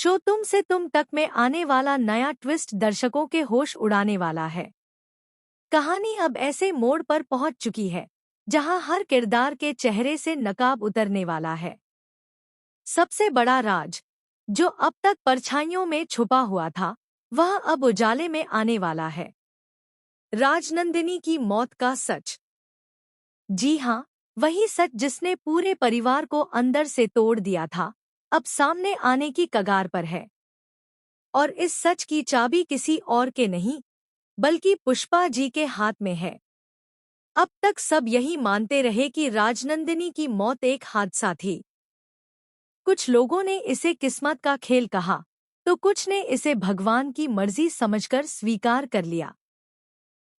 Show तुम से तुम तक में आने वाला नया ट्विस्ट दर्शकों के होश उड़ाने वाला है। कहानी अब ऐसे मोड़ पर पहुंच चुकी है जहां हर किरदार के चेहरे से नकाब उतरने वाला है। सबसे बड़ा राज, जो अब तक परछाइयों में छुपा हुआ था, वह अब उजाले में आने वाला है। राजनंदिनी की मौत का सच। जी हाँ, वही सच जिसने पूरे परिवार को अंदर से तोड़ दिया था, अब सामने आने की कगार पर है। और इस सच की चाबी किसी और के नहीं, बल्कि पुष्पा जी के हाथ में है। अब तक सब यही मानते रहे कि राजनंदिनी की मौत एक हादसा थी। कुछ लोगों ने इसे किस्मत का खेल कहा, तो कुछ ने इसे भगवान की मर्जी समझकर स्वीकार कर लिया।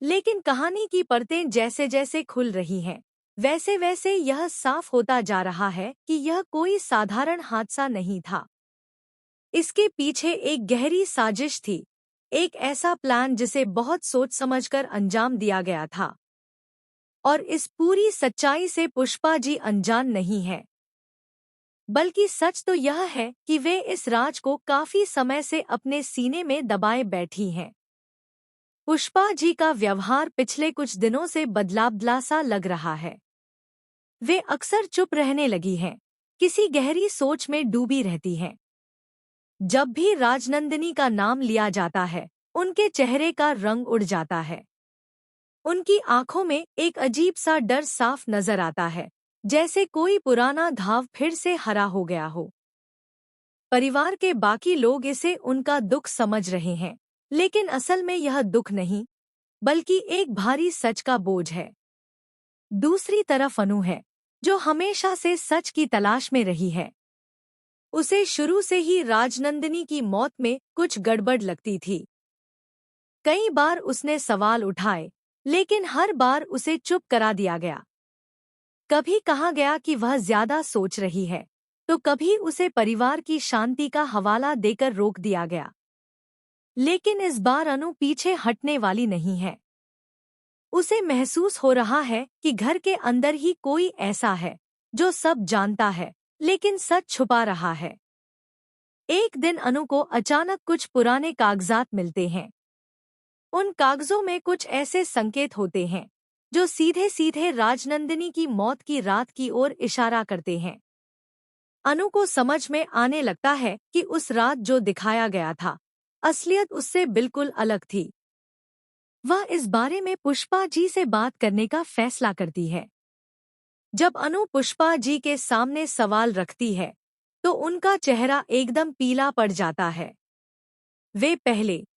लेकिन कहानी की परतें जैसे जैसे खुल रही हैं, वैसे वैसे यह साफ होता जा रहा है कि यह कोई साधारण हादसा नहीं था। इसके पीछे एक गहरी साजिश थी, एक ऐसा प्लान जिसे बहुत सोच समझकर अंजाम दिया गया था। और इस पूरी सच्चाई से पुष्पा जी अनजान नहीं है। बल्कि सच तो यह है कि वे इस राज को काफी समय से अपने सीने में दबाए बैठी हैं। पुष्पा जी का व्यवहार पिछले कुछ दिनों से बदलाव सा लग रहा है। वे अक्सर चुप रहने लगी हैं, किसी गहरी सोच में डूबी रहती हैं। जब भी राजनंदिनी का नाम लिया जाता है, उनके चेहरे का रंग उड़ जाता है। उनकी आंखों में एक अजीब सा डर साफ नजर आता है, जैसे कोई पुराना घाव फिर से हरा हो गया हो। परिवार के बाकी लोग इसे उनका दुख समझ रहे हैं, लेकिन असल में यह दुख नहीं, बल्कि एक भारी सच का बोझ है। दूसरी तरफ अनु है, जो हमेशा से सच की तलाश में रही है। उसे शुरू से ही राजनंदिनी की मौत में कुछ गड़बड़ लगती थी। कई बार उसने सवाल उठाए, लेकिन हर बार उसे चुप करा दिया गया। कभी कहा गया कि वह ज्यादा सोच रही है, तो कभी उसे परिवार की शांति का हवाला देकर रोक दिया गया। लेकिन इस बार अनु पीछे हटने वाली नहीं है। उसे महसूस हो रहा है कि घर के अंदर ही कोई ऐसा है जो सब जानता है, लेकिन सच छुपा रहा है। एक दिन अनु को अचानक कुछ पुराने कागजात मिलते हैं। उन कागजों में कुछ ऐसे संकेत होते हैं जो सीधे सीधे राजनंदिनी की मौत की रात की ओर इशारा करते हैं। अनु को समझ में आने लगता है कि उस रात जो दिखाया गया था, असलियत उससे बिल्कुल अलग थी। वह इस बारे में पुष्पा जी से बात करने का फैसला करती है। जब अनु पुष्पा जी के सामने सवाल रखती है, तो उनका चेहरा एकदम पीला पड़ जाता है। वे पहले